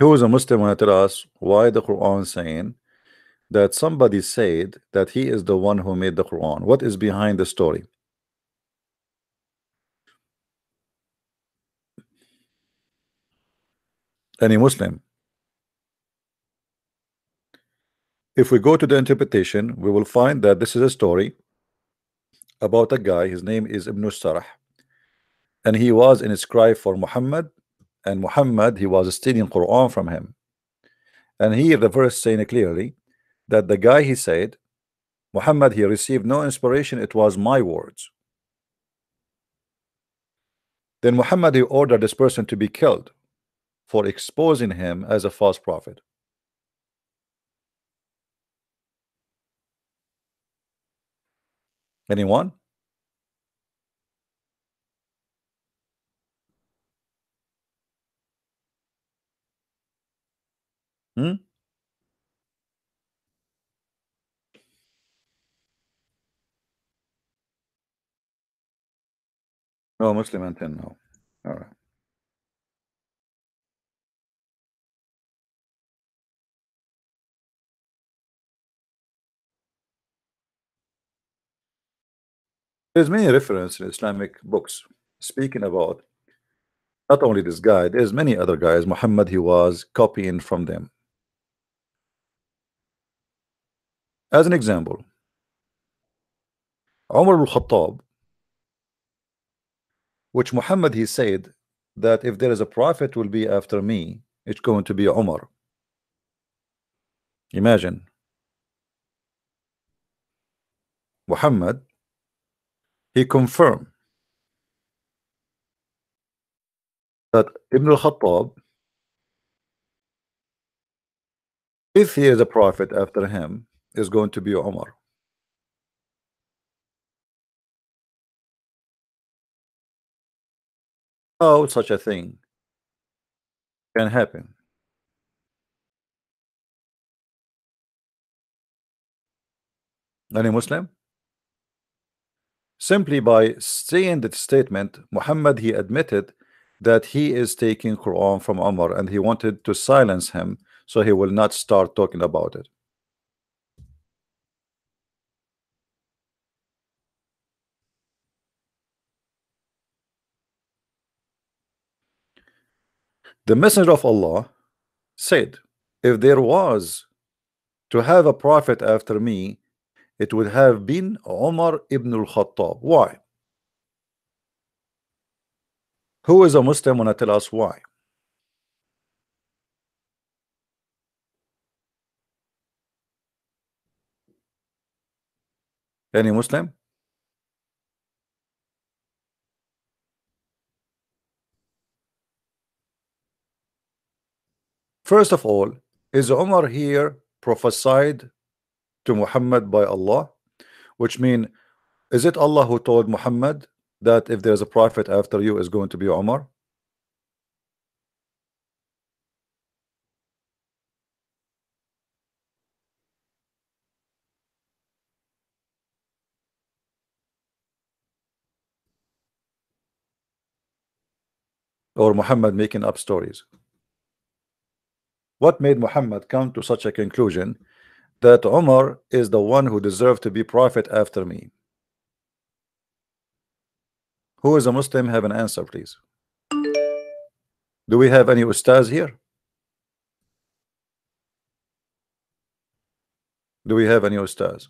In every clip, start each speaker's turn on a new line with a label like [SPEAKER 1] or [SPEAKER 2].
[SPEAKER 1] Who is a Muslim want to tell us why the Quran saying that somebody said that he is the one who made the Quran? What is behind the story? Any Muslim? If we go to the interpretation, we will find that this is a story about a guy. His name is Ibn Sarah, and he was in a scribe for Muhammad, and Muhammad, he was studying Quran from him. And here the verse saying clearly that the guy, he said, Muhammad, he received no inspiration, it was my words. Then Muhammad, he ordered this person to be killed for exposing him as a false prophet. Anyone? Hmm? No Muslim until now. All right. There's many references in Islamic books speaking about not only this guy, there's many other guys. Muhammad, he was copying from them. As an example, Umar al-Khattab, which Muhammad, he said that if there is a prophet will be after me, it's going to be Umar. Imagine, Muhammad, he confirmed that Ibn al-Khattab, if he is a prophet after him, is going to be Umar. How such a thing can happen? Any Muslim? Simply by saying that statement, Muhammad, he admitted that he is taking Quran from Umar, and he wanted to silence him so he will not start talking about it. The Messenger of Allah said, if there was to have a prophet after me, it would have been Umar ibn al-Khattab. Why? Who is a Muslim wanna tell us why? Any Muslim? First of all, is Umar here prophesied to Muhammad by Allah? Which mean, is it Allah who told Muhammad that if there's a prophet after you is going to be Umar? Or Muhammad making up stories? What made Muhammad come to such a conclusion that Umar is the one who deserved to be prophet after me? Who is a Muslim? Have an answer, please. Do we have any ustaz here? Do we have any ustaz?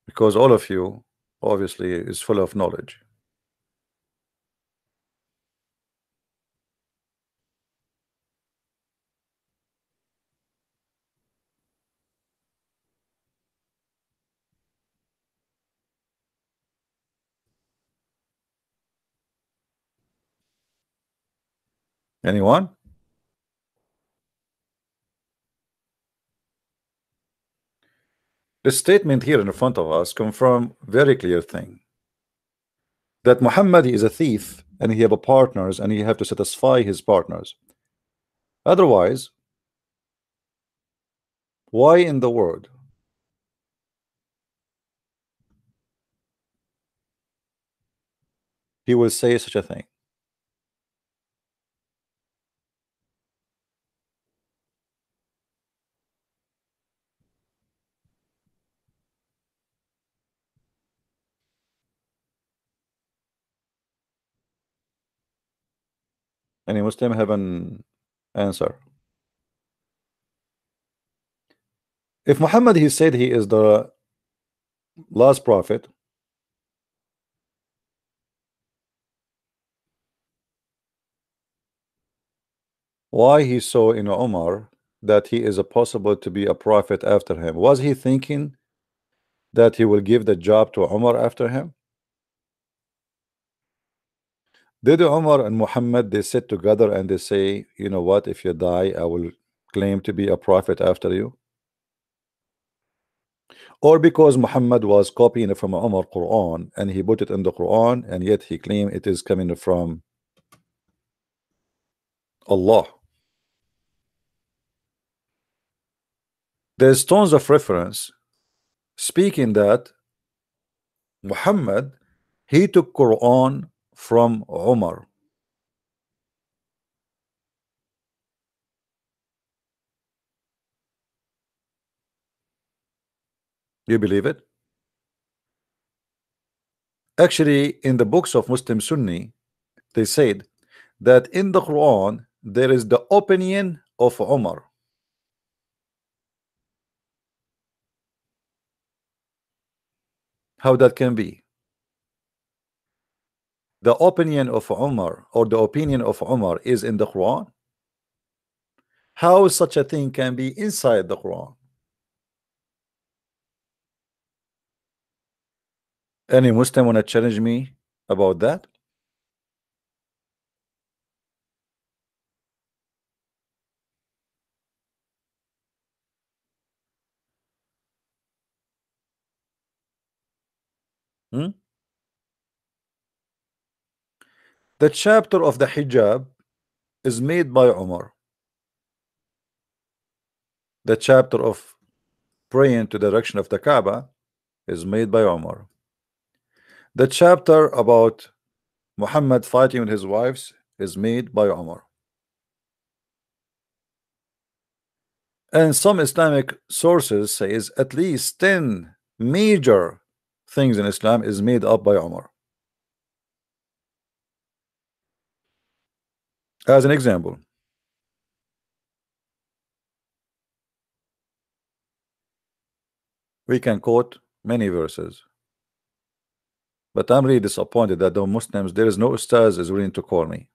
[SPEAKER 1] Because all of you obviously is full of knowledge. Anyone? The statement here in front of us confirm very clear thing, that Muhammad is a thief and he have a partners and he have to satisfy his partners. Otherwise, why in the world he will say such a thing? Any Muslim have an answer? If Muhammad he said he is the last prophet, why he saw in Umar that he is a possible to be a prophet after him? Was he thinking that he will give the job to Umar after him? Did Umar and Muhammad they sit together and they say, you know what, if you die, I will claim to be a prophet after you? Or because Muhammad was copying from Umar Quran and he put it in the Quran and yet he claimed it is coming from Allah? There's tons of reference speaking that Muhammad he took Quran from Umar. You believe it? Actually, in the books of Muslim Sunni, they said that in the Quran there is the opinion of Umar. How that can be? The opinion of Umar or the opinion of Umar is in the Quran. How such a thing can be inside the Quran? Any Muslim want to challenge me about that? Hmm? The chapter of the hijab is made by Umar. The chapter of praying to the direction of the Kaaba is made by Umar. The chapter about Muhammad fighting with his wives is made by Umar. And some Islamic sources says at least 10 major things in Islam is made up by Umar. As an example, we can quote many verses, but I'm really disappointed that the Muslims, there is no Ustaz is willing to call me.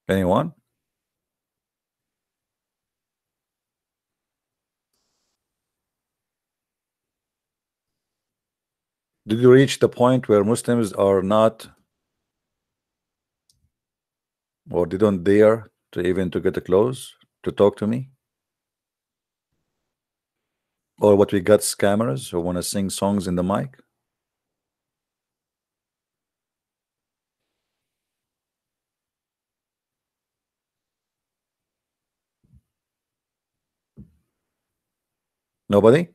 [SPEAKER 1] Anyone? Did you reach the point where Muslims are not, or they don't dare to even to get close to talk to me? Or what, we got scammers who want to sing songs in the mic? Nobody?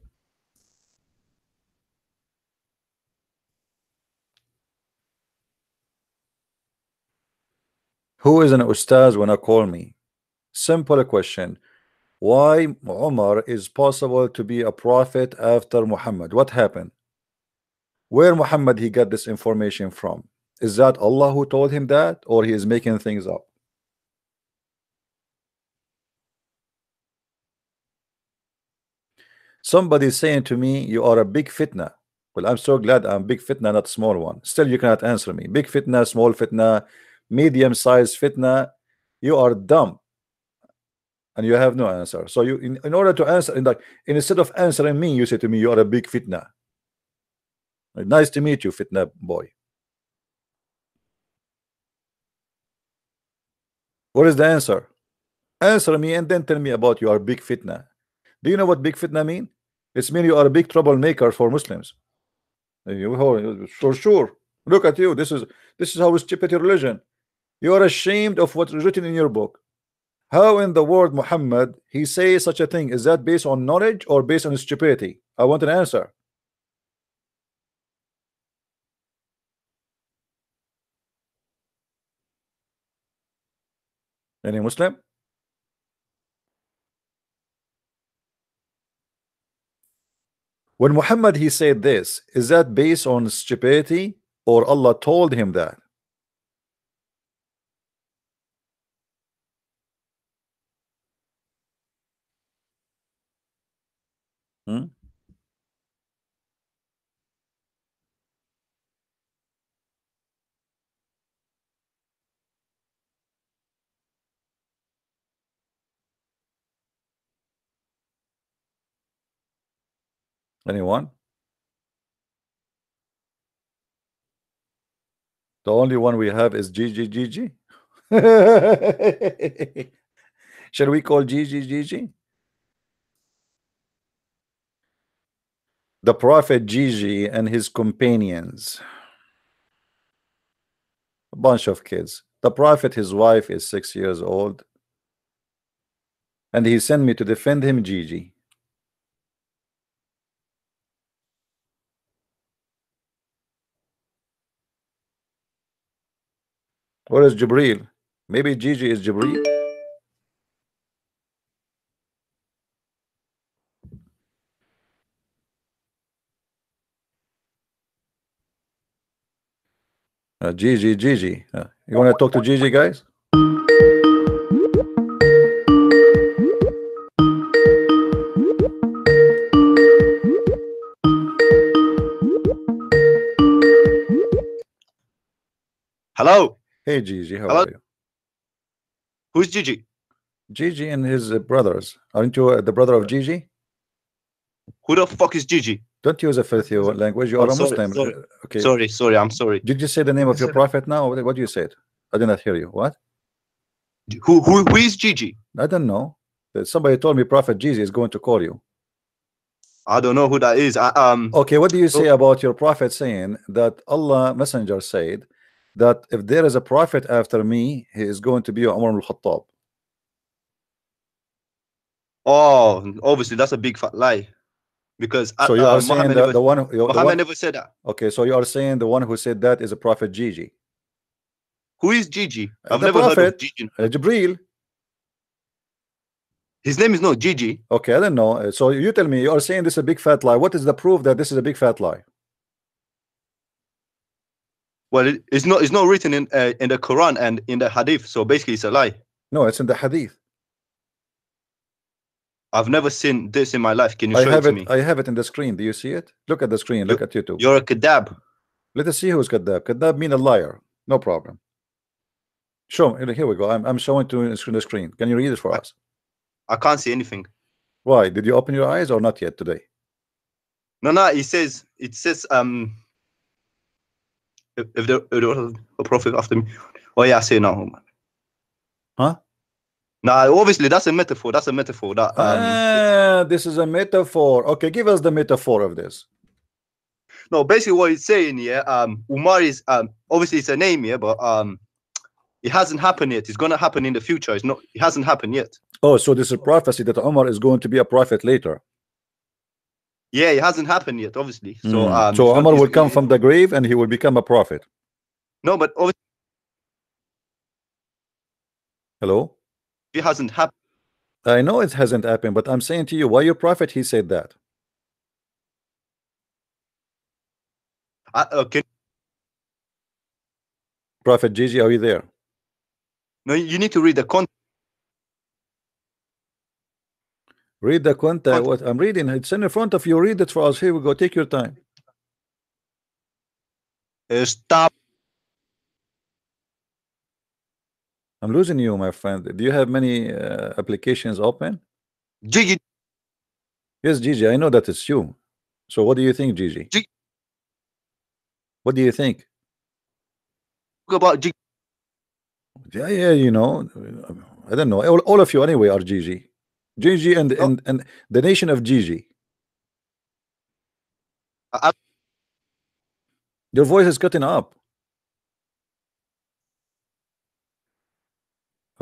[SPEAKER 1] Who is an Ustaz when I call me? Simple question. Why Umar is possible to be a prophet after Muhammad? What happened? Where Muhammad he got this information from? Is that Allah who told him that, or he is making things up? Somebody is saying to me, you are a big fitna. Well, I'm so glad I'm big fitna, not small one. Still, you cannot answer me. Big fitna, small fitna, medium-sized fitna. You are dumb, and you have no answer. So you, in order to answer, instead of answering me, you say to me, you are a big fitna. Nice to meet you, fitna boy. What is the answer? Answer me and then tell me about your big fitna. Do you know what big fitna mean? It's mean you are a big troublemaker for Muslims. For sure. Look at you. This is how stupid your religion. You are ashamed of what's written in your book. How in the word Muhammad he says such a thing? Is that based on knowledge or based on stupidity? I want an answer. Any Muslim? When Muhammad he said this, is that based on stupidity or Allah told him that? Hmm? Anyone? The only one we have is GG. Shall we call GG? The Prophet Gigi and his companions, a bunch of kids. The Prophet, his wife is 6 years old, and he sent me to defend him, Gigi. Where is Jibril? Maybe Gigi is Jibril. Gigi. You want to talk to Gigi, guys?
[SPEAKER 2] Hello.
[SPEAKER 1] Hey, Gigi, how
[SPEAKER 2] Hello?
[SPEAKER 1] are you?
[SPEAKER 2] Who's Gigi?
[SPEAKER 1] Gigi and his brothers. Aren't you the brother of Gigi?
[SPEAKER 2] Who the fuck is Gigi?
[SPEAKER 1] Don't use a filthy language. You are a
[SPEAKER 2] sorry,
[SPEAKER 1] Muslim. Okay.
[SPEAKER 2] Sorry, I'm sorry.
[SPEAKER 1] Did you say the name of your prophet now? What do you say? I did not hear you. What?
[SPEAKER 2] Who is Gigi?
[SPEAKER 1] I don't know. Somebody told me Prophet Gigi is going to call you.
[SPEAKER 2] I don't know who that is.
[SPEAKER 1] Okay, what do you say about your prophet saying that Allah Messenger said that if there is a prophet after me, he is going to be Umar al-Khattab?
[SPEAKER 2] Oh, obviously that's a big fat lie. Because
[SPEAKER 1] so you are saying that
[SPEAKER 2] Muhammad never said that.
[SPEAKER 1] Okay, so you are saying the one who said that is a prophet Gigi.
[SPEAKER 2] Who is Gigi? I've
[SPEAKER 1] the
[SPEAKER 2] never
[SPEAKER 1] prophet,
[SPEAKER 2] heard of Gigi.
[SPEAKER 1] Jibril.
[SPEAKER 2] His name is not Gigi.
[SPEAKER 1] Okay, I don't know. So you tell me, you are saying this is a big fat lie. What is the proof that this is a big fat lie?
[SPEAKER 2] Well, it's not written in the Quran and in the Hadith. So basically, it's a lie.
[SPEAKER 1] No, it's in the Hadith.
[SPEAKER 2] I've never seen this in my life. Can you show it to me?
[SPEAKER 1] I have it in the screen. Do you see it? Look at the screen. Look at YouTube.
[SPEAKER 2] You're a kadab.
[SPEAKER 1] Let us see who's kadab. Kadab mean a liar. No problem. Show me. Here we go. I'm showing to the screen. Can you read it for us?
[SPEAKER 2] I can't see anything.
[SPEAKER 1] Why? Did you open your eyes or not yet today?
[SPEAKER 2] No. It says if the prophet after me. Oh yeah, I say no.
[SPEAKER 1] Huh?
[SPEAKER 2] No, obviously that's a metaphor. That's a metaphor.
[SPEAKER 1] This is a metaphor. Okay, give us the metaphor of this.
[SPEAKER 2] No, basically what he's saying here, Umar is obviously it's a name here, but it hasn't happened yet. It's gonna happen in the future. It hasn't happened yet.
[SPEAKER 1] Oh, so this is a prophecy that Umar is going to be a prophet later.
[SPEAKER 2] Yeah, it hasn't happened yet, obviously. So
[SPEAKER 1] Umar will come from the grave and he will become a prophet.
[SPEAKER 2] No, but obviously
[SPEAKER 1] hello?
[SPEAKER 2] It hasn't happened.
[SPEAKER 1] I know it hasn't happened, but I'm saying to you, why your prophet he said that?
[SPEAKER 2] Okay.
[SPEAKER 1] Prophet Gigi, are you there?
[SPEAKER 2] No, you need to read the context.
[SPEAKER 1] Read the context. What I'm reading, it's in front of you. Read it for us. Here we go. Take your time.
[SPEAKER 2] Stop.
[SPEAKER 1] I'm losing you, my friend. Do you have many applications open?
[SPEAKER 2] Gigi.
[SPEAKER 1] Yes, Gigi. I know that it's you. So what do you think, Gigi? What do you think?
[SPEAKER 2] About Gigi.
[SPEAKER 1] Yeah, you know, I don't know. All of you anyway are Gigi. Gigi and the nation of Gigi. Your voice is cutting up.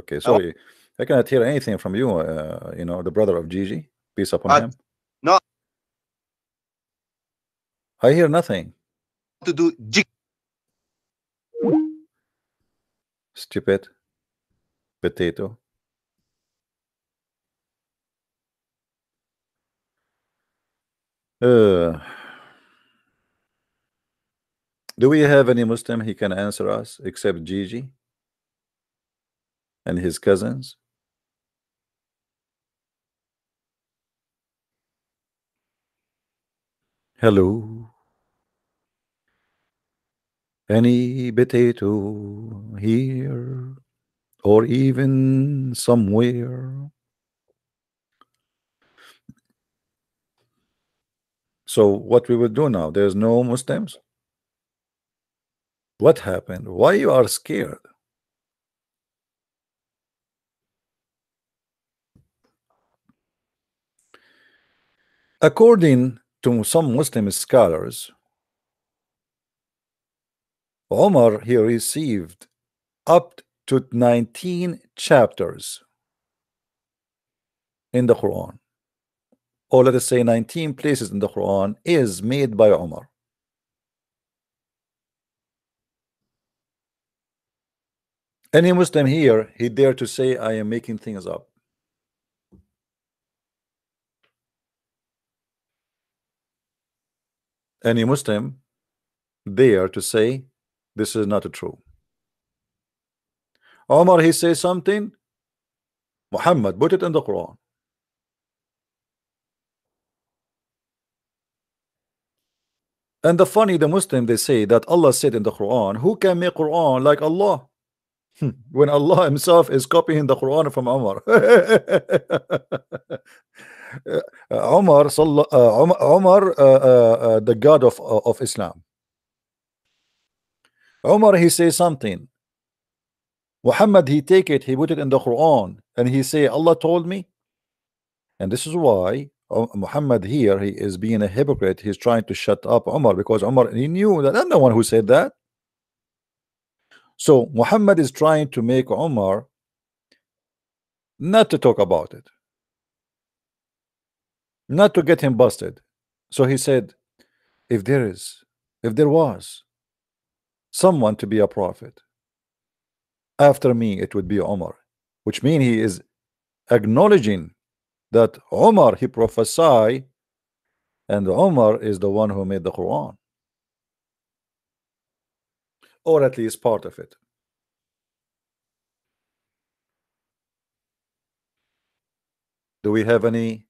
[SPEAKER 1] Okay,
[SPEAKER 2] I want
[SPEAKER 1] sorry. I cannot hear anything from you. You know, the brother of Gigi. Peace upon
[SPEAKER 2] I,
[SPEAKER 1] him.
[SPEAKER 2] no,
[SPEAKER 1] I hear nothing.
[SPEAKER 2] to do jig.
[SPEAKER 1] Stupid potato. Uh, do we have any Muslim he can answer us except Gigi and his cousins? Hello. Any potato here or even somewhere? So what we will do now? There's no Muslims. What happened? Why you are scared? According to some Muslim scholars, Omar he received up to 19 chapters in the Quran, or let us say 19 places in the Quran is made by Omar. Any Muslim here, he dare to say I am making things up? Any Muslim dare to say this is not true? Omar he says something, Muhammad put it in the Quran. And the funny, the Muslim they say that Allah said in the Quran, who can make Quran like Allah? When Allah himself is copying the Quran from Omar. Omar, the God of Islam. Omar, he say something. Muhammad, he take it, he put it in the Quran, and he say, Allah told me. And this is why Muhammad here, he is being a hypocrite. He's trying to shut up Omar because Omar, he knew that I'm the one who said that. So Muhammad is trying to make Omar not to talk about it, not to get him busted. So he said, if there was someone to be a prophet after me, it would be Omar, which means he is acknowledging that Omar he prophesy, and Omar is the one who made the Quran, or at least part of it. Do we have any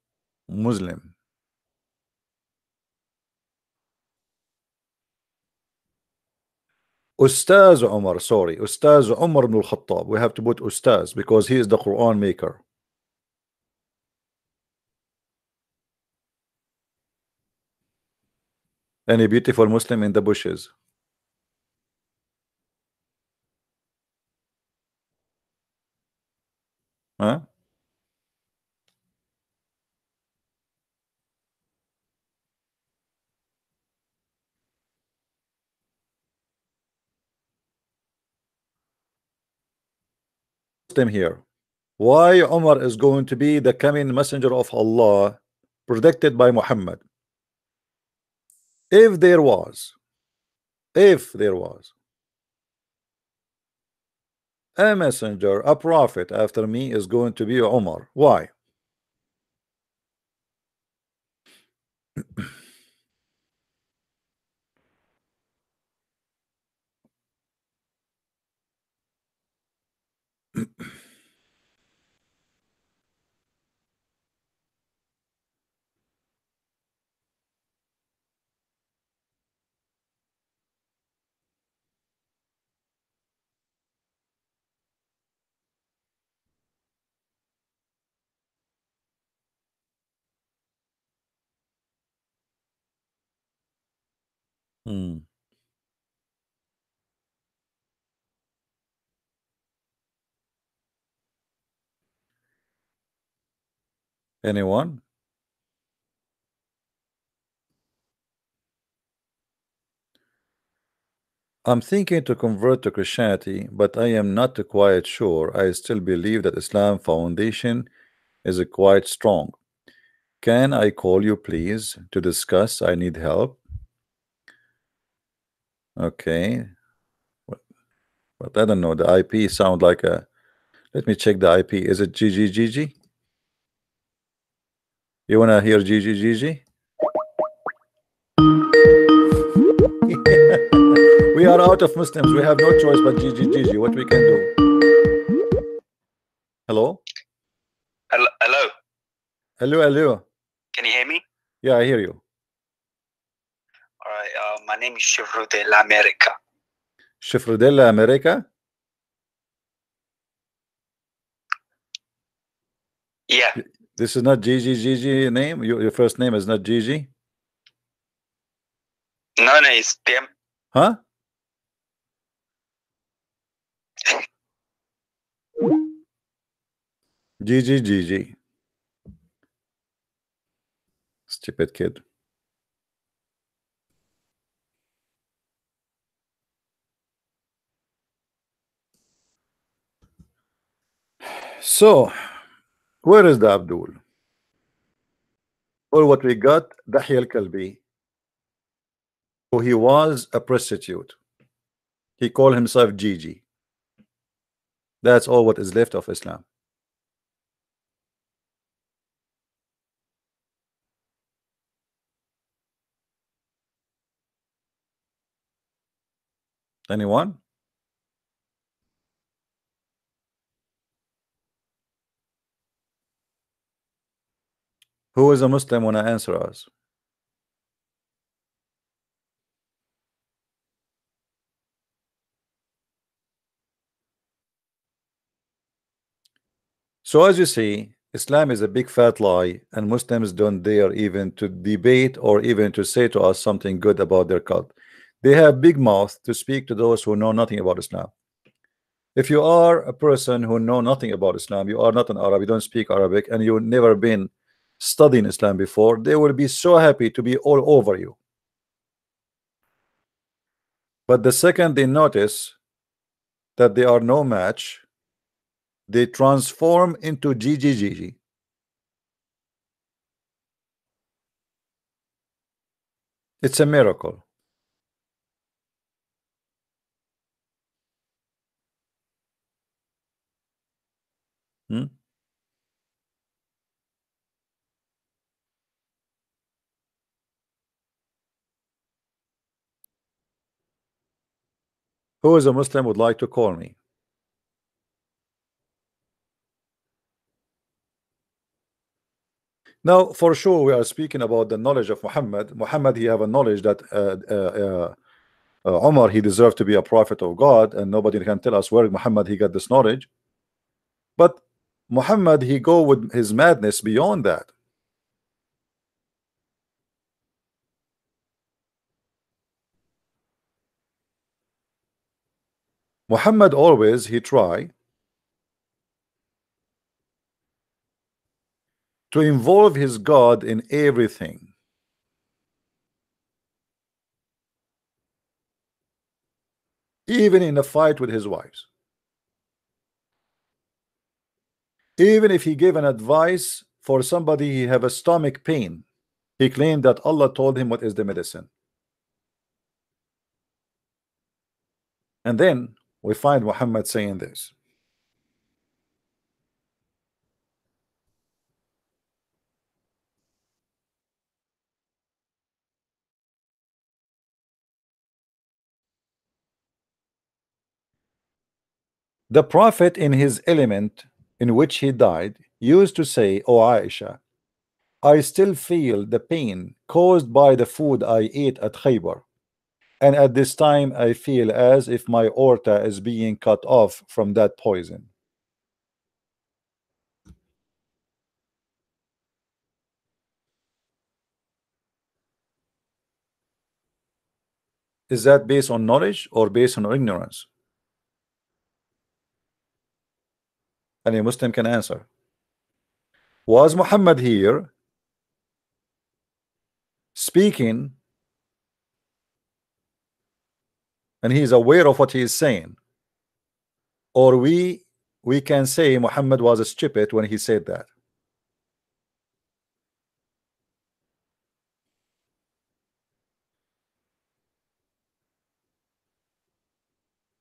[SPEAKER 1] Muslim? Ustaz Umar, sorry, Ustaz Umar ibn al-Khattab. We have to put Ustaz because he is the Quran maker. Any beautiful Muslim in the bushes? Huh? Muslim here. Why Umar is going to be the coming messenger of Allah predicted by Muhammad? If there was a messenger, a prophet after me is going to be Umar. Why? Hmm. Anyone? I'm thinking to convert to Christianity, but I am not quite sure. I still believe that Islam foundation is quite strong. Can I call you please to discuss? I need help. Okay, but I don't know. The IP sound like a. Let me check the IP. Is it GGGG? You wanna hear GGGG? We are out of Muslims. We have no choice but GGGG. What we can do? Hello?
[SPEAKER 3] Hello?
[SPEAKER 1] Hello, hello.
[SPEAKER 3] Can you hear me?
[SPEAKER 1] Yeah, I hear you.
[SPEAKER 3] All right. My name is Chevrolet de la America.
[SPEAKER 1] Chefrudella America?
[SPEAKER 3] Yeah.
[SPEAKER 1] This is not GGGG name? Your first name is not Gigi?
[SPEAKER 3] No, it's them.
[SPEAKER 1] Huh? GGGG. Stupid kid. So, where is the Abdul? Or what we got, Dahya al-Kalbi. So he was a prostitute. He called himself Gigi. That's all what is left of Islam. Anyone? Who is a Muslim when I answer us? So as you see, Islam is a big fat lie, and Muslims don't dare even to debate or even to say to us something good about their cult. They have big mouth to speak to those who know nothing about Islam. If you are a person who know nothing about Islam, you are not an Arab, you don't speak Arabic, and you've never been studying Islam before, they will be so happy to be all over you. But the second they notice that they are no match, they transform into GGGG. It's a miracle. Hmm? Who is a Muslim would like to call me? Now, for sure, we are speaking about the knowledge of Muhammad. Muhammad, he have a knowledge that Umar, he deserved to be a prophet of God, and nobody can tell us where Muhammad he got this knowledge. But Muhammad, he go with his madness beyond that. Muhammad always he try to involve his God in everything. Even in a fight with his wives. Even if he gave an advice for somebody he have a stomach pain, he claimed that Allah told him what is the medicine. And then we find Muhammad saying this. The Prophet in his element in which he died used to say, "O Aisha, I still feel the pain caused by the food I ate at Khaybar, and at this time I feel as if my aorta is being cut off from that poison." Is that based on knowledge or based on ignorance? Any Muslim can answer. Was Muhammad here speaking and he is aware of what he is saying, or we can say Muhammad was stupid when he said that.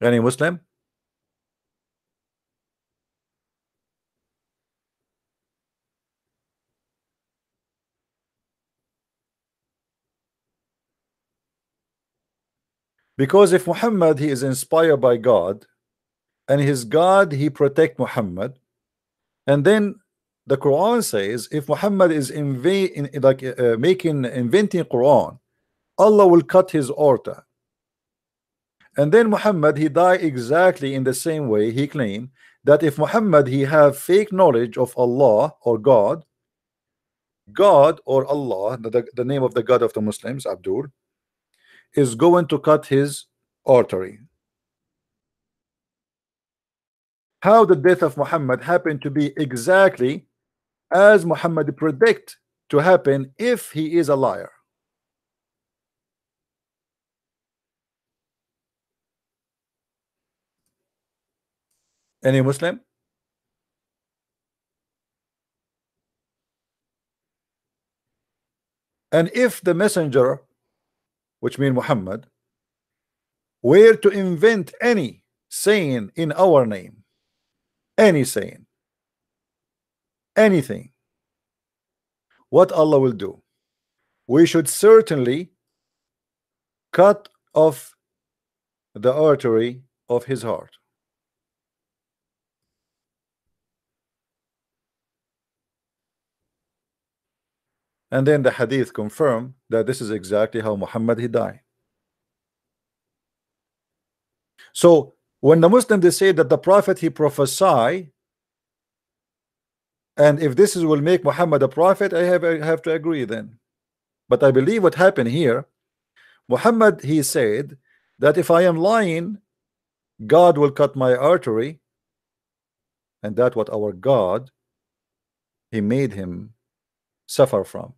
[SPEAKER 1] Any Muslim? Because if Muhammad, he is inspired by God, and his God, he protect Muhammad, and then the Quran says if Muhammad is inventing Quran, Allah will cut his aorta. And then Muhammad, he died exactly in the same way. He claimed that if Muhammad, he have fake knowledge of Allah or God or Allah, the name of the God of the Muslims, Abdul, is going to cut his artery. How the death of Muhammad happened to be exactly as Muhammad predict to happen if he is a liar? Any Muslim? And if the messenger, which means Muhammad, were to invent any saying in our name, any saying, anything, what Allah will do? We should certainly cut off the artery of his heart. And then the hadith confirm that this is exactly how Muhammad he died. So when the Muslims they say that the Prophet he prophesy, and if this will make Muhammad a prophet, I have to agree then. But I believe what happened here, Muhammad he said that if I am lying, God will cut my artery, and that's what our God he made him suffer from.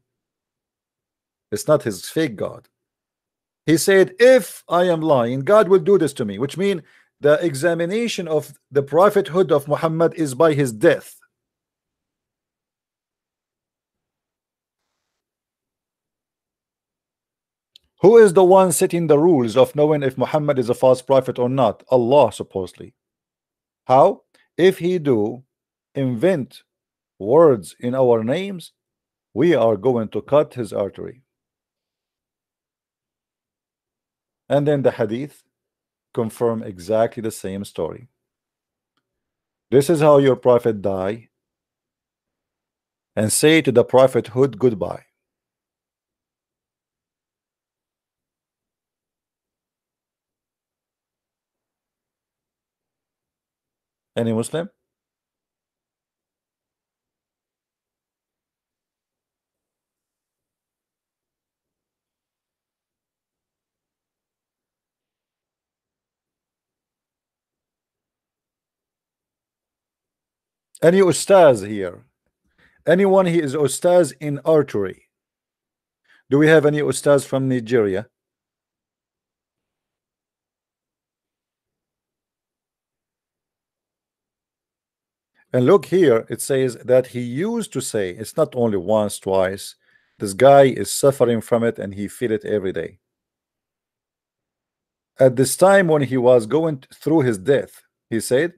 [SPEAKER 1] It's not his fake God. He said if I am lying, God will do this to me, which means the examination of the prophethood of Muhammad is by his death. Who is the one setting the rules of knowing if Muhammad is a false prophet or not? Allah, supposedly. How? If he do invent words in our names, we are going to cut his artery. And then the hadith confirm exactly the same story. This is how your prophet die, and say to the prophethood goodbye. Any Muslim? Any Ustaz here? Anyone he is Ustaz in archery? Do we have any Ustaz from Nigeria? And look here, it says that he used to say, it's not only once, twice. This guy is suffering from it and he feel it every day. At this time when he was going through his death, he said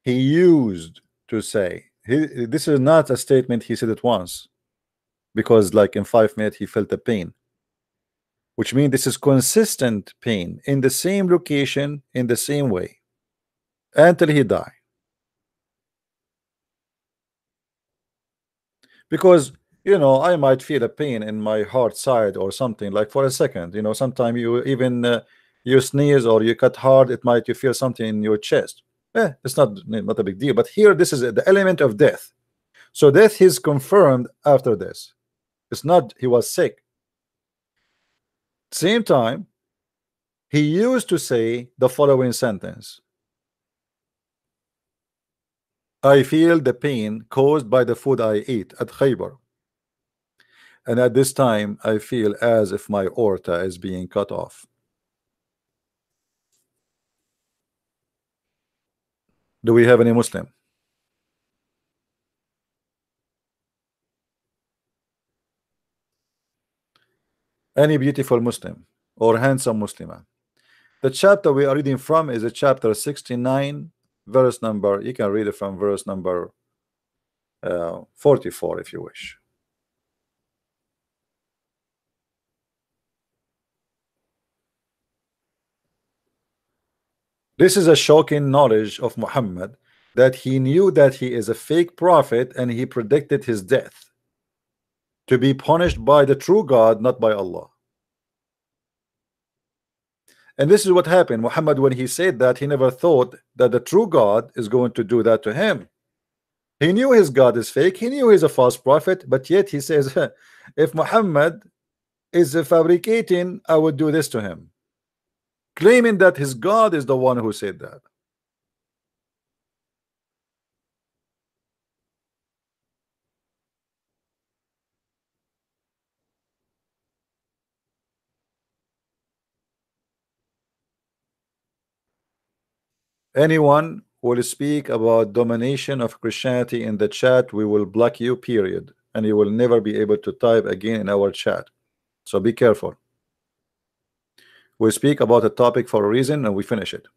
[SPEAKER 1] he used to say, this is not a statement he said it once, because like in 5 minutes he felt the pain, which means this is consistent pain in the same location in the same way until he died. Because you know, I might feel a pain in my heart side or something, like for a second, you know, sometimes you even you sneeze or you cut hard, it might you feel something in your chest. It's not a big deal. But here this is the element of death. So death is confirmed after this. It's not he was sick. Same time he used to say the following sentence: I feel the pain caused by the food I ate at Khaybar, and at this time I feel as if my aorta is being cut off. Do we have any Muslim? Any beautiful Muslim or handsome Muslimah? The chapter we are reading from is a chapter 69, verse number, you can read it from verse number 44 if you wish. This is a shocking knowledge of Muhammad, that he knew that he is a fake prophet and he predicted his death to be punished by the true God, not by Allah. And this is what happened. Muhammad, when he said that, he never thought that the true God is going to do that to him. He knew his God is fake, he knew he's a false prophet, but yet he says, if Muhammad is fabricating, I would do this to him, claiming that his God is the one who said that. Anyone will speak about domination of Christianity in the chat, we will block you, period, and you will never be able to type again in our chat. So be careful. We speak about a topic for a reason and we finish it.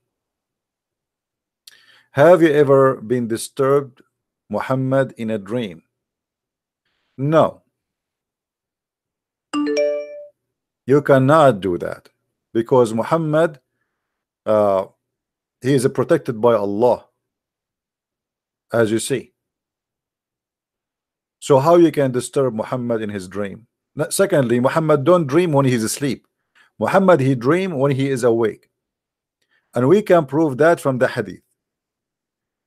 [SPEAKER 1] Have you ever been disturbed, Muhammad, in a dream? No. You cannot do that, because Muhammad, he is protected by Allah, as you see. So how you can disturb Muhammad in his dream? Secondly, Muhammad don't dream when he's asleep. Muhammad, he dream when he is awake, and we can prove that from the hadith.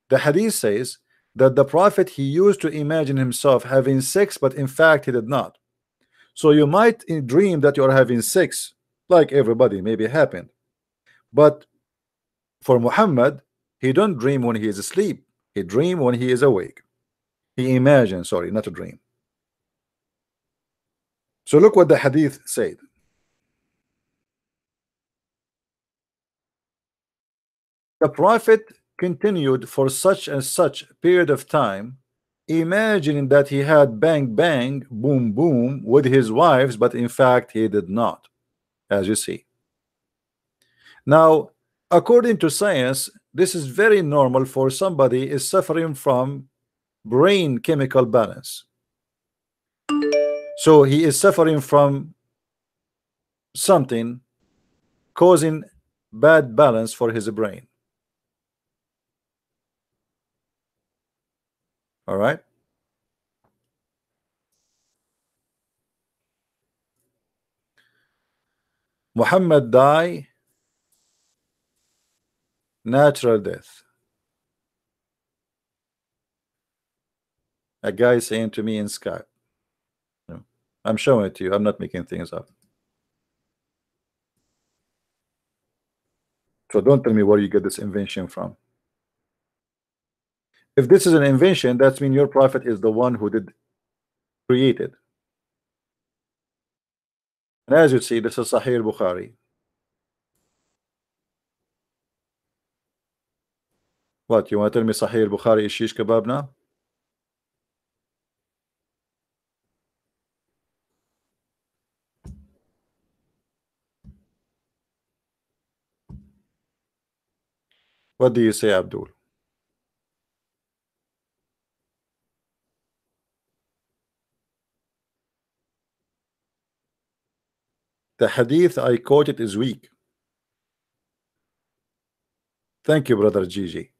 [SPEAKER 1] The hadith says that the prophet, he used to imagine himself having sex, but in fact he did not. So you might dream that you are having sex, like everybody, maybe it happened, but for Muhammad, he don't dream when he is asleep, he dream when he is awake. He imagines, sorry, not a dream. So look what the hadith said. The prophet continued for such and such period of time, imagining that he had bang bang boom boom with his wives, but in fact he did not, as you see. Now, according to science, this is very normal for somebody is suffering from brain chemical balance. So he is suffering from something causing bad balance for his brain. All right. Muhammad died natural death. A guy saying to me in Skype. I'm showing it to you. I'm not making things up. So don't tell me where you get this invention from. If this is an invention, that means your prophet is the one who did create it. And as you see, this is Sahih Bukhari. What, you want to tell me Sahih Bukhari is shish kebab now? What do you say, Abdul? The hadith I quoted is weak. Thank you, brother Gigi.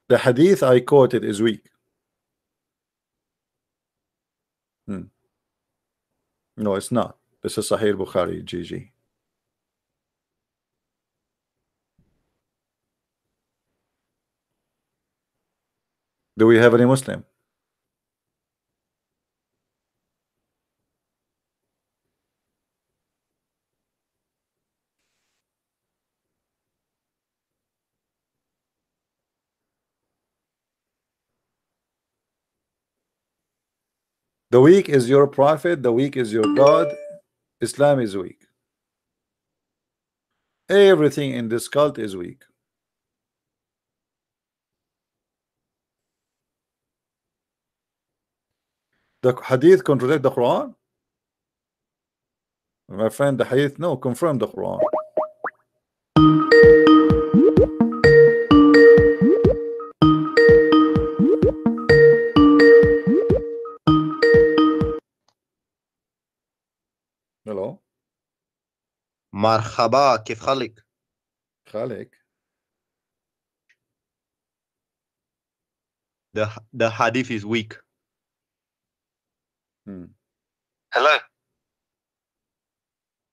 [SPEAKER 1] The hadith I quoted is weak. No, it's not. This is Sahih Bukhari, Gigi. Do we have any Muslim? The weak is your prophet, the weak is your God. Islam is weak. Everything in this cult is weak. The hadith contradict the Quran? My friend, the hadith no confirm the Quran. Hello?
[SPEAKER 2] مرحبا كيف حالك؟
[SPEAKER 1] Khalik.
[SPEAKER 2] The hadith is weak.
[SPEAKER 3] Hello.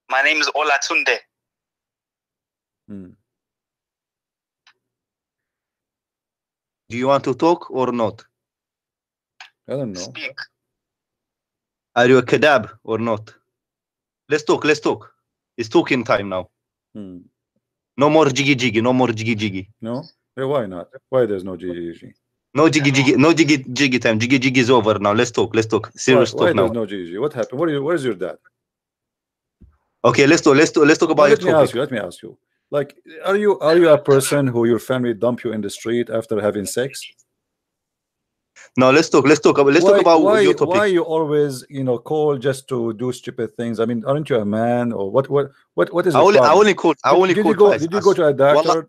[SPEAKER 3] My name is Olatunde.
[SPEAKER 2] Do you want to talk or not?
[SPEAKER 1] I don't know.
[SPEAKER 3] Speak.
[SPEAKER 2] Are you a kadab or not? Let's talk. Let's talk. It's talking time now. No more jiggy jiggy. No more jiggy jiggy.
[SPEAKER 1] No? Yeah, why not? Why there's no GGG?
[SPEAKER 2] No jiggy jiggy. No jiggy jiggy time. Jiggy jiggy is over now. Let's talk. Let's talk. Serious
[SPEAKER 1] Why
[SPEAKER 2] talk now.
[SPEAKER 1] there's no GGG? What happened? Where's your dad?
[SPEAKER 2] Okay, let's talk. Let's talk about your topic.
[SPEAKER 1] Let me ask you. Like, are you a person who your family dump you in the street after having sex?
[SPEAKER 2] No, let's talk. Let's talk about your topic.
[SPEAKER 1] Why you always call just to do stupid things? I mean, aren't you a man or what is the problem?
[SPEAKER 2] I only called.
[SPEAKER 1] Did you go to a doctor?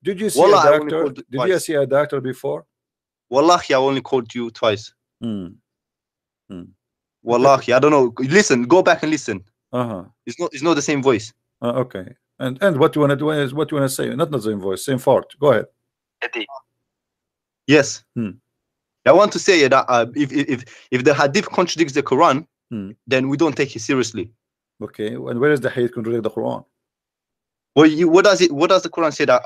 [SPEAKER 1] Did you see a doctor? Did you see a doctor before?
[SPEAKER 2] Wallahi, I only called you twice. Wallahi, I don't know. Listen, go back and listen. It's not the same voice.
[SPEAKER 1] Okay. And what you want to do is what you want to say. Not the same voice, same fart. Go ahead.
[SPEAKER 2] Yes. I want to say that if the hadith contradicts the Quran, then we don't take it seriously.
[SPEAKER 1] Okay. And where is the hadith contradict the Quran?
[SPEAKER 2] Well, what does the Quran say that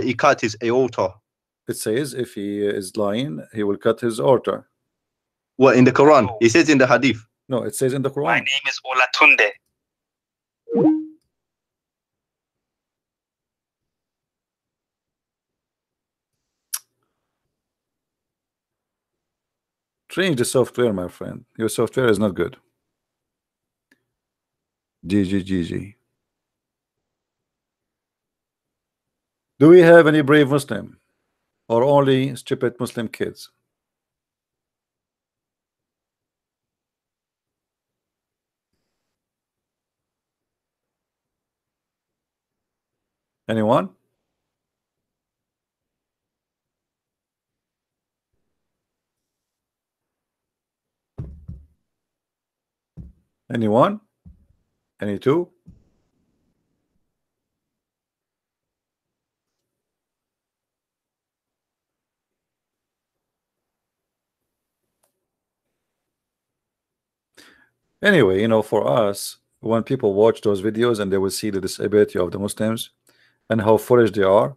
[SPEAKER 2] he cut his aorta?
[SPEAKER 1] It says if he is lying, he will cut his aorta.
[SPEAKER 2] Well, in the Quran, it says in the hadith.
[SPEAKER 1] No, it says in the Quran.
[SPEAKER 3] My name is Olatunde.
[SPEAKER 1] Change the software, my friend. Your software is not good. GG. Do we have any brave Muslim or only stupid Muslim kids? Anyone? Anyone? Any two? Anyway, for us, when people watch those videos and they will see the disability of the Muslims and how foolish they are,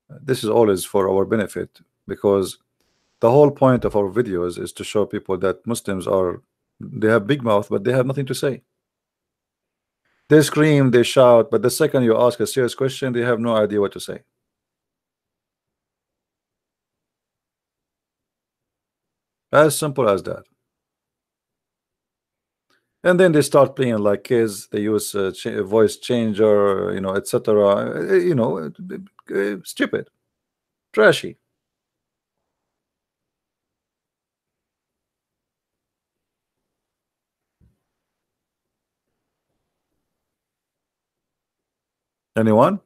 [SPEAKER 1] this is always for our benefit, because the whole point of our videos is to show people that Muslims they have big mouth, but they have nothing to say. They scream, they shout, but the second you ask a serious question, they have no idea what to say. As simple as that. And then they start playing like kids. They use voice changer, etc. Stupid, trashy. Anyone?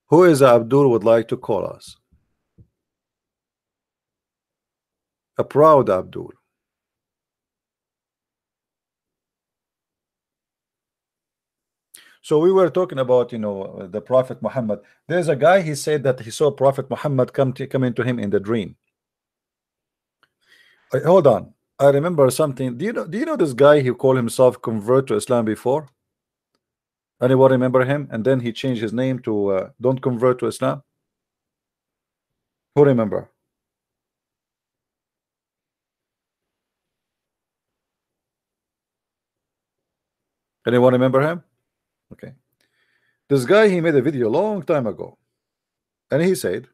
[SPEAKER 1] Who is Abdul would like to call us? A proud Abdul. So we were talking about, the Prophet Muhammad. There's a guy, he said that he saw Prophet Muhammad come into him in the dream. Hold on. I remember something. Do you know this guy who called himself convert to Islam before? Anyone remember him? And then he changed his name to don't convert to Islam. Who remember? Anyone remember him? Okay. This guy, he made a video a long time ago, and he said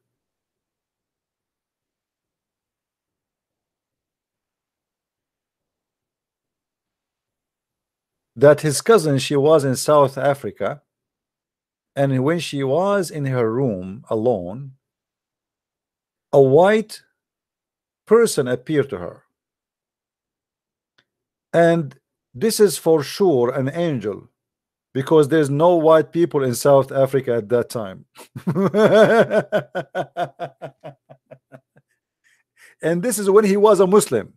[SPEAKER 1] that his cousin, she was in South Africa, and when she was in her room alone, a white person appeared to her, and this is for sure an angel, because there's no white people in South Africa at that time. And this is when he was a Muslim.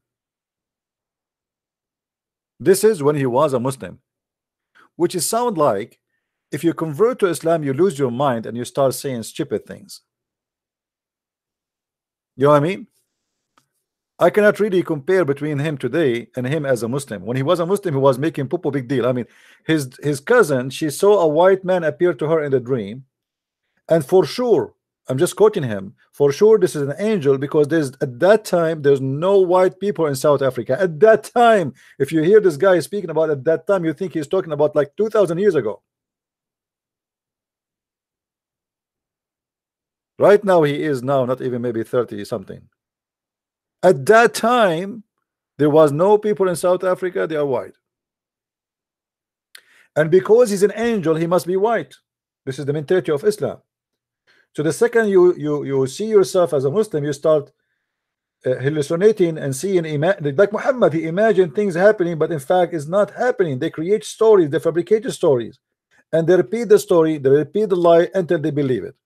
[SPEAKER 1] This is when he was a Muslim, which is sound like if you convert to Islam, you lose your mind and you start saying stupid things. You know what I mean? I cannot really compare between him today and him as a Muslim. When he was a Muslim, he was making popo big deal. I mean, his cousin, she saw a white man appear to her in the dream, and for sure, I'm just quoting him, for sure this is an angel, because there's at that time there's no white people in South Africa at that time. If you hear this guy speaking about at that time, you think he's talking about like 2,000 years ago. Right now he is now not even maybe 30 something. At that time there was no people in South Africa, they are white, and because he's an angel he must be white. This is the mentality of Islam. So the second you see yourself as a Muslim, you start hallucinating and seeing, like Muhammad, he imagined things happening, but in fact it's not happening. They create stories, they fabricate stories, and they repeat the story, they repeat the lie until they believe it.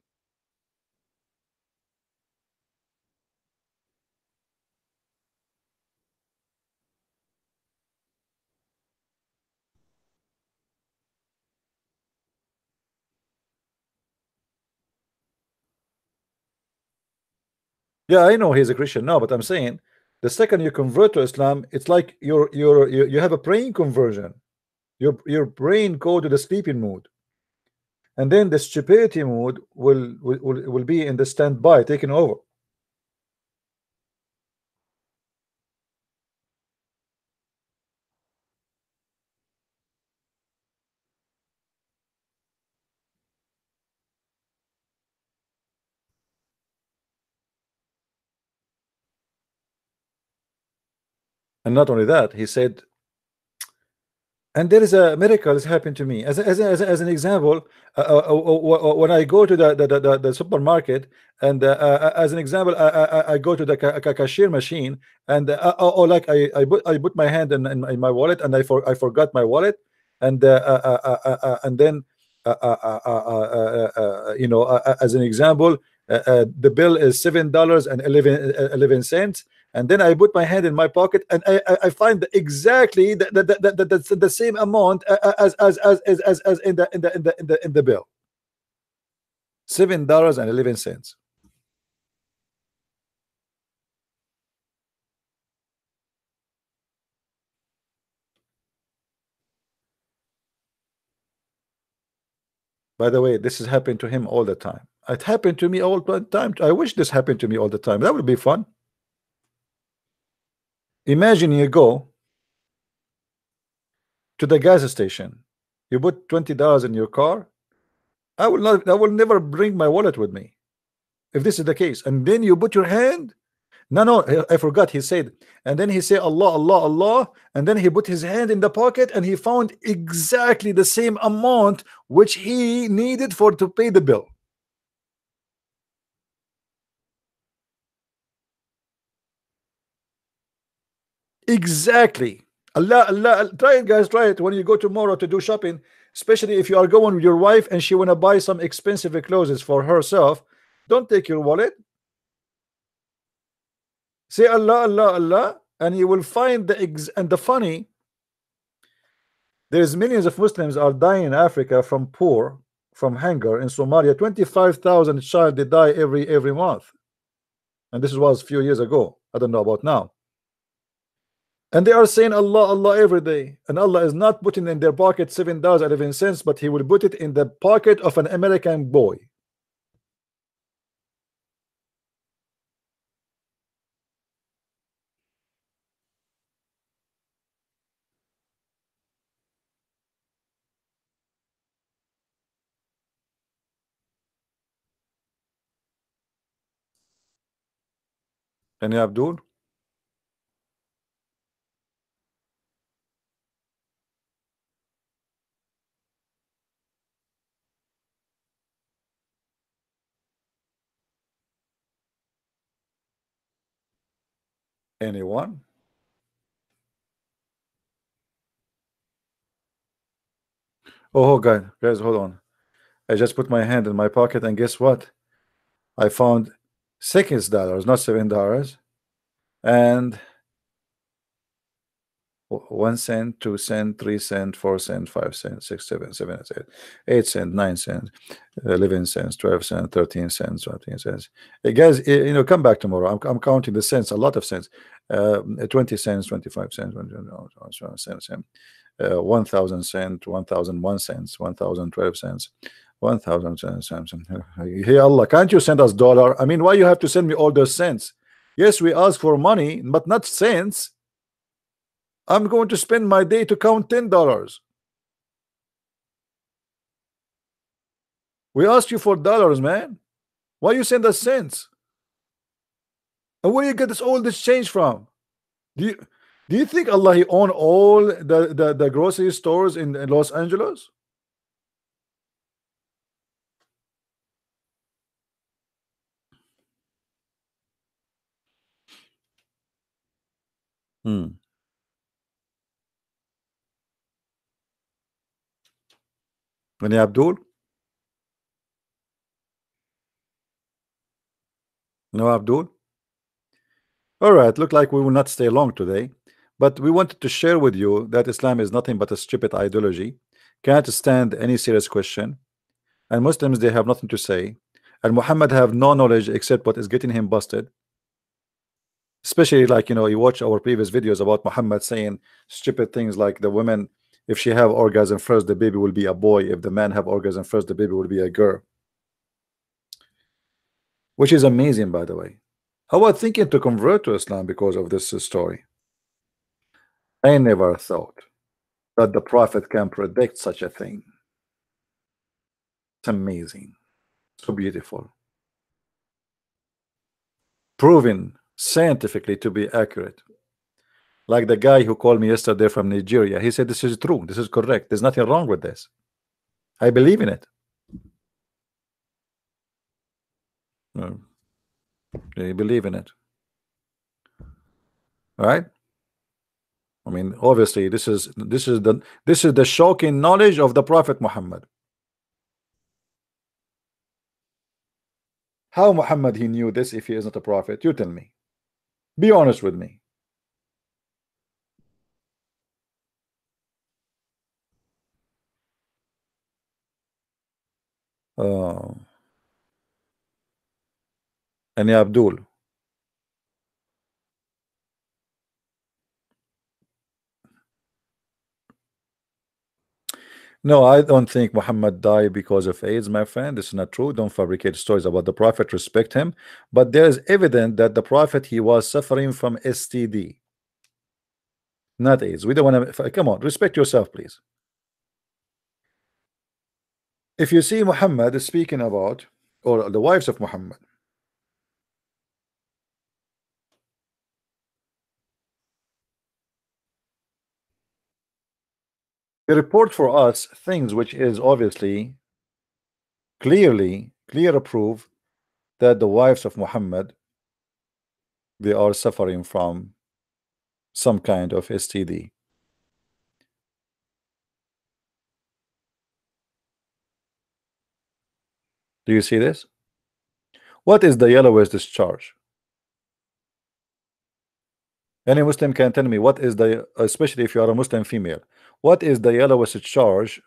[SPEAKER 1] Yeah, I know he's a Christian now, but I'm saying the second you convert to Islam, it's like you have a brain conversion. Your brain go to the sleeping mood, and then the stupidity mood will be in the standby, taking over. And not only that, he said, and there is a miracle that's happened to me. As an example, when I go to the supermarket, and as an example, I go to the cashier machine, and like I put my hand in my wallet, and I forgot my wallet, and then as an example, the bill is $7.11, and then I put my hand in my pocket, and I find exactly the same amount as in the bill, $7.11. By the way, this has happened to him all the time. It happened to me all the time. I wish this happened to me all the time. That would be fun. Imagine you go to the gas station, you put $20 in your car. I will never bring my wallet with me if this is the case. And then you put your hand. No, I forgot. He said, and then he said Allah, Allah, Allah, and then he put his hand in the pocket and he found exactly the same amount which he needed for to pay the bill. Exactly. Allah, try it, guys. Try it when you go tomorrow to do shopping, especially if you are going with your wife and she want to buy some expensive clothes for herself. Don't take your wallet. Say Allah, Allah, Allah, and you will find and the funny, there's millions of Muslims are dying in Africa from hunger. In Somalia, 25,000 child they die every month, and this was a few years ago. I don't know about now. And they are saying Allah, Allah every day, and Allah is not putting in their pocket $7.11, but He will put it in the pocket of an American boy. And Abdul, Anyone? Oh, guys, hold on. I just put my hand in my pocket and guess what? I found $6, not $7, and 1 cent, 2 cent, 3 cent, 4 cent, 5 cent, 6, 7, 7, 8 cent, 9 cent, 11 cents, 12 cents, 13 cents, 14 cents. Hey guys, you know, come back tomorrow. I'm counting the cents, a lot of cents. 20 cents, 25 cents, 1,000 cent, 1,001 cents, 1,012 cents, 1,000 cents. Hey Allah, can't you send us dollar? I mean, why you have to send me all those cents? Yes, we ask for money, but not cents. I'm going to spend my day to count $10. We asked you for dollars, man. Why you send us cents? And where you get all this change from? Do you think Allah he own all the grocery stores in Los Angeles? Any Abdul? No Abdul? All right, look like we will not stay long today, but we wanted to share with you that Islam is nothing but a stupid ideology, can't stand any serious question, and Muslims they have nothing to say, and Muhammad have no knowledge except what is getting him busted. Especially like, you know, you watch our previous videos about Muhammad saying stupid things like the woman, if she have orgasm first, the baby will be a boy. If the man have orgasm first, the baby will be a girl. Which is amazing, by the way. I was thinking to convert to Islam because of this story. I never thought that the Prophet can predict such a thing. It's amazing. So beautiful. Proven scientifically to be accurate. Like the guy who called me yesterday from Nigeria, he said this is true, this is correct, there's nothing wrong with this. I believe in it. They believe in it. Right? I mean, obviously, this is the shocking knowledge of the Prophet Muhammad. How Muhammad he knew this if he is not a prophet? You tell me. Be honest with me. And Abdul. No, I don't think Muhammad died because of AIDS, my friend. This is not true. Don't fabricate stories about the Prophet. Respect him. But there is evidence that the Prophet he was suffering from STD, not AIDS. We don't want to. Come on, respect yourself, please. If you see Muhammad speaking about, or the wives of Muhammad, they report for us things which is obviously clear proof that the wives of Muhammad they are suffering from some kind of STD. Do you see this? What is the yellowish discharge? Any Muslim can tell me what is the, especially if you are a Muslim female, what is the yellowish discharge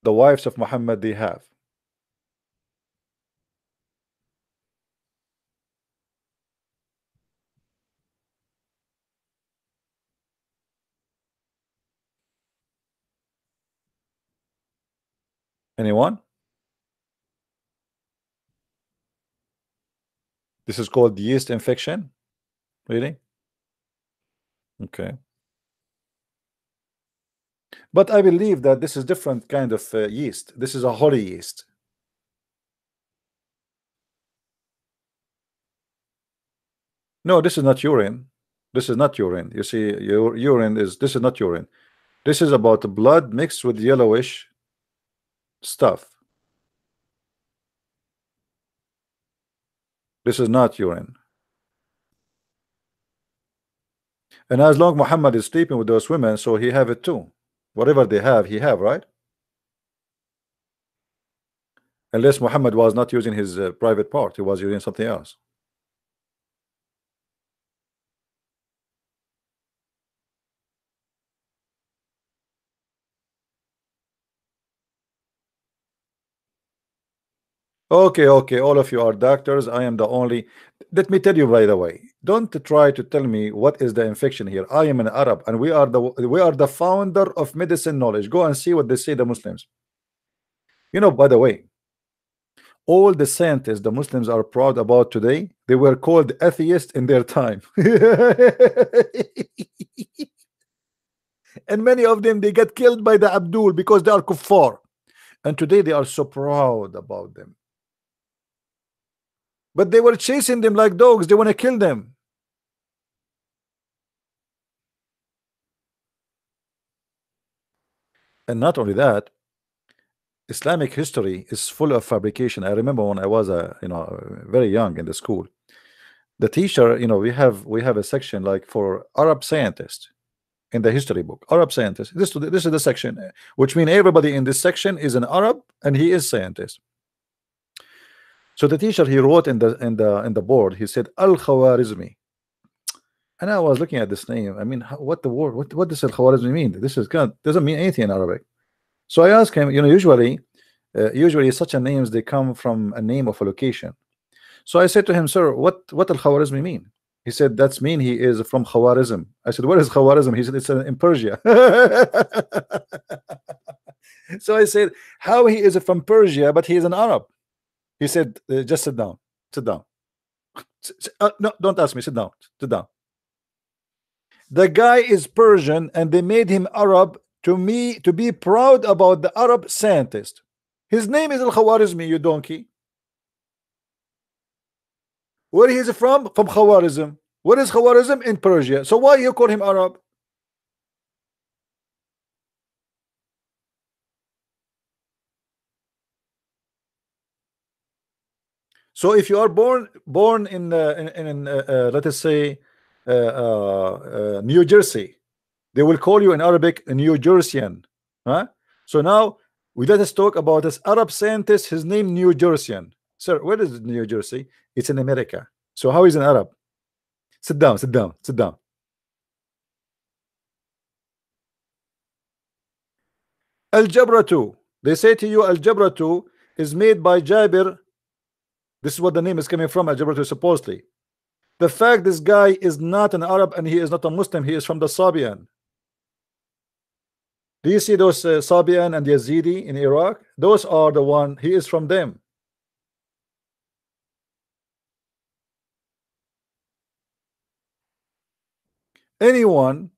[SPEAKER 1] the wives of Muhammad they have? Anyone? This is called yeast infection. Really? Okay. But I believe that this is different kind of yeast. This is a holy yeast. No, this is not urine. This is not urine. You see, your urine is, this is not urine. This is about blood mixed with yellowish stuff. This is not urine. And as long Muhammad is sleeping with those women, so he have it too. Whatever they have, he have, right? Unless Muhammad was not using his private part, he was using something else. Okay, okay, all of you are doctors. I am the only. Let me tell you, by the way, don't try to tell me what is the infection here. I am an Arab, and we are the founder of medicine knowledge. Go and see what they say, the Muslims. You know, by the way, all the scientists the Muslims are proud about today, they were called atheists in their time. And many of them, they get killed by the Abdul because they are kuffar. And today they are so proud about them. But they were chasing them like dogs. They want to kill them. And not only that, Islamic history is full of fabrication. I remember when I was very young in the school, the teacher, we have a section like for Arab scientists in the history book. Arab scientists. This is the section, which means everybody in this section is an Arab and he is scientist. So the teacher, he wrote in the board, he said Al-Khwarizmi. And I was looking at this name. I mean, what the word? What does Al-Khwarizmi mean? This is doesn't mean anything in Arabic. So I asked him. Usually such a names, they come from a name of a location. So I said to him, sir, what Al-Khwarizmi mean? He said that's mean he is from Khawarizm. I said, where is Khawarizm? He said it's in Persia. So I said, how he is from Persia, but he is an Arab? He said, just sit down. Sit down. No, don't ask me. Sit down. Sit down. The guy is Persian, and they made him Arab to be proud about the Arab scientist. His name is Al-Khwarizmi, you donkey. Where he is from? From Khawarizm. Where is Khawarizm? In Persia. So why you call him Arab? So if you are born in let us say New Jersey, they will call you in Arabic a New Jerseyan. Huh? So now let us talk about this Arab scientist. His name New Jerseyan. Sir, where is New Jersey? It's in America. So how is an Arab? Sit down, sit down, sit down. Al-Jabra 2. They say to you Al-Jabra 2 is made by Jabir. This is what the name is coming from, Al-Jabra 2, supposedly. The fact this guy is not an Arab and he is not a Muslim, he is from the Sabian. Do you see those Sabian and Yazidi in Iraq? Those are the one, he is from them. Anyone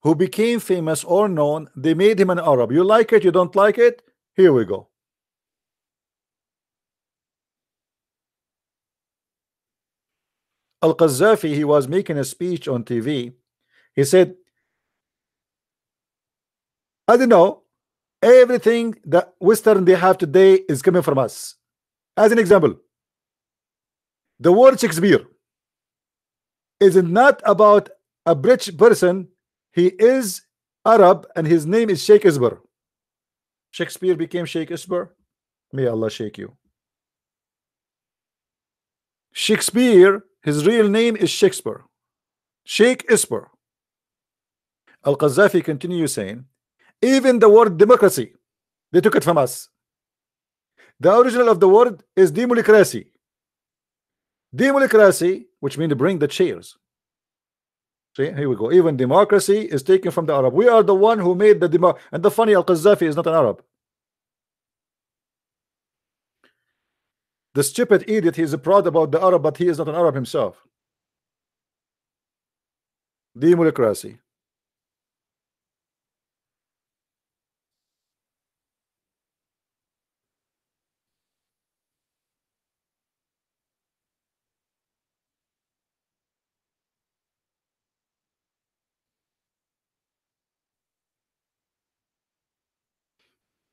[SPEAKER 1] who became famous or known, they made him an Arab. You like it, you don't like it? Here we go. Al-Qaddafi, he was making a speech on TV. He said, I don't know, everything that Western they have today is coming from us. As an example, the word Shakespeare is not about a British person. He is Arab and his name is Shakespeare. Shakespeare became Shakespeare. May Allah shake you. Shakespeare, his real name is Shakespeare. Shakespeare. Al-Qaddafi continues saying, even the word democracy, they took it from us. The original of the word is democracy. Democracy, which means to bring the chairs. See, here we go. Even democracy is taken from the Arab. We are the one who made the democracy. And the funny, Al-Qaddafi is not an Arab. The stupid idiot, he is proud about the Arab, but he is not an Arab himself. Democracy.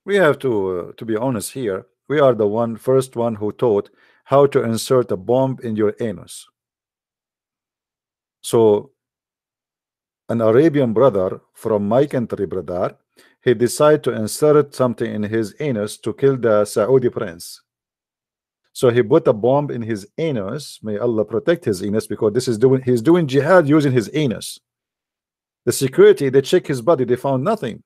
[SPEAKER 1] We have to be honest here. We are the first one who taught how to insert a bomb in your anus. So an Arabian brother from my country, brother, he decided to insert something in his anus to kill the Saudi prince. So he put a bomb in his anus. May Allah protect his anus, because he's doing jihad using his anus. The security, they check his body, they found nothing,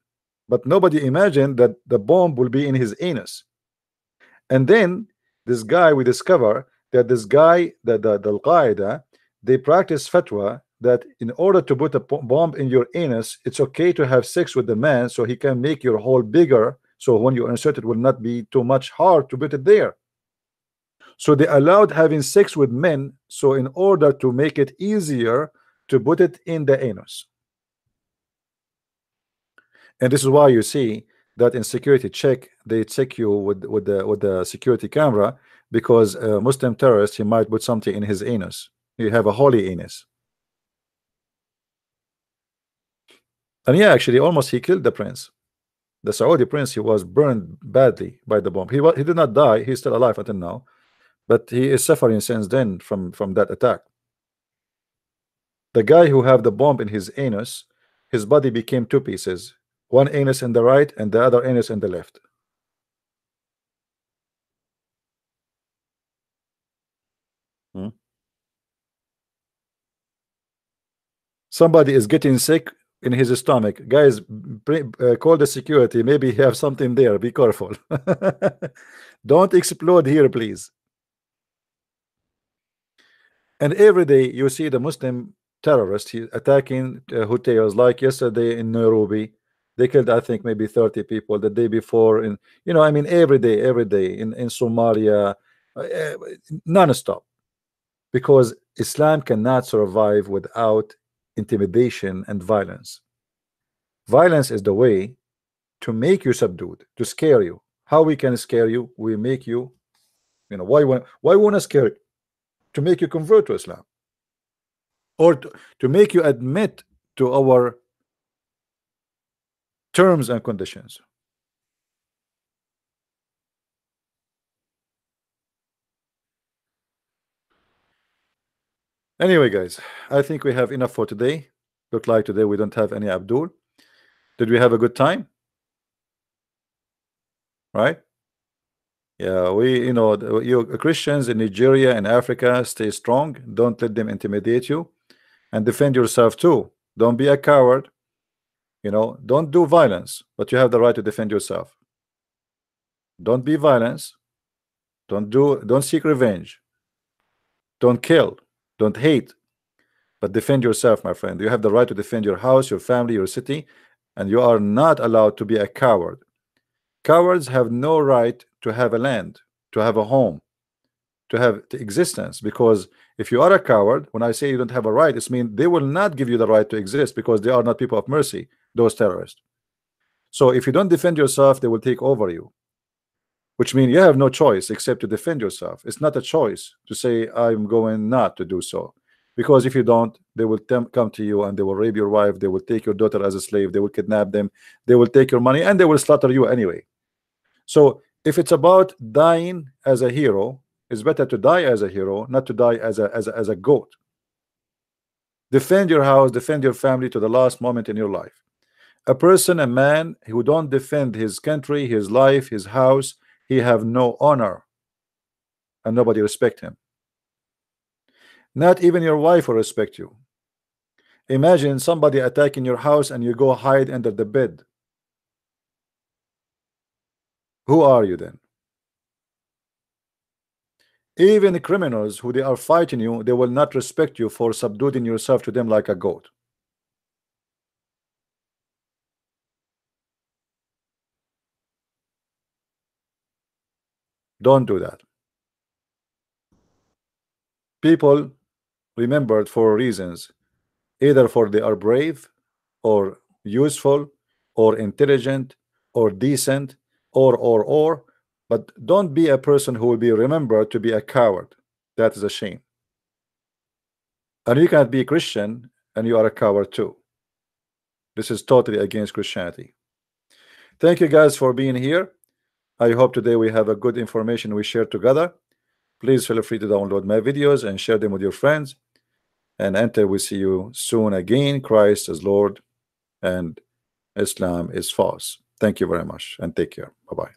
[SPEAKER 1] but nobody imagined that the bomb will be in his anus. And then this guy, we discover that this guy, the Al-Qaeda, they practice fatwa that in order to put a bomb in your anus, it's okay to have sex with the man, so he can make your hole bigger, so when you insert it will not be too much hard to put it there. So they allowed having sex with men, so in order to make it easier to put it in the anus. And this is why you see that in security check, they check you with the security camera, because a Muslim terrorist, he might put something in his anus. You have a holy anus. And yeah, actually, almost he killed the prince. The Saudi prince, he was burned badly by the bomb. He did not die. He's still alive until now, but he is suffering since then from that attack. The guy who have the bomb in his anus, his body became two pieces. One anus in the right and the other anus in the left. Somebody is getting sick in his stomach. Guys, call the security. Maybe he have something there. Be careful. Don't explode here, please. And every day you see the Muslim terrorists attacking hotels. Like yesterday in Nairobi, they killed, I think, maybe 30 people. The day before, in I mean, every day in Somalia, non-stop. Because Islam cannot survive without intimidation and violence. Violence is the way to make you subdued, to scare you. How we can scare you? We make you, why we want to scare you? To make you convert to Islam, or to make you admit to our terms and conditions. Anyway, guys, I think we have enough for today. Look like today we don't have any Abdul. Did we have a good time? Right? Yeah, you Christians in Nigeria and Africa, stay strong. Don't let them intimidate you, and defend yourself too. Don't be a coward. Don't do violence, but you have the right to defend yourself. Don't be violence. Don't seek revenge. Don't kill. Don't hate. But defend yourself, my friend. You have the right to defend your house, your family, your city, and you are not allowed to be a coward. Cowards have no right to have a land, to have a home, to have existence. Because if you are a coward, when I say you don't have a right, it means they will not give you the right to exist, because they are not people of mercy, those terrorists. So if you don't defend yourself, they will take over you, which means you have no choice except to defend yourself. It's not a choice to say I'm going not to do so, because if you don't, they will come to you and they will rape your wife, they will take your daughter as a slave, they will kidnap them, they will take your money, and they will slaughter you anyway. So if it's about dying as a hero, it's better to die as a hero, not to die as a goat. Defend your house, defend your family to the last moment in your life. A person, a man who don't defend his country, his life, his house, he have no honor, and nobody respect him. Not even your wife will respect you. Imagine somebody attacking your house and you go hide under the bed. Who are you then? Even the criminals who they are fighting you, they will not respect you for subduing yourself to them like a goat. Don't do that. People remembered for reasons, either for they are brave or useful or intelligent or decent or but don't be a person who will be remembered to be a coward. That is a shame. And you can't be a Christian and you are a coward too. This is totally against Christianity. Thank you guys for being here. I hope today we have a good information we share together. Please feel free to download my videos and share them with your friends. And until we see you soon again, Christ is Lord and Islam is false. Thank you very much and take care. Bye-bye.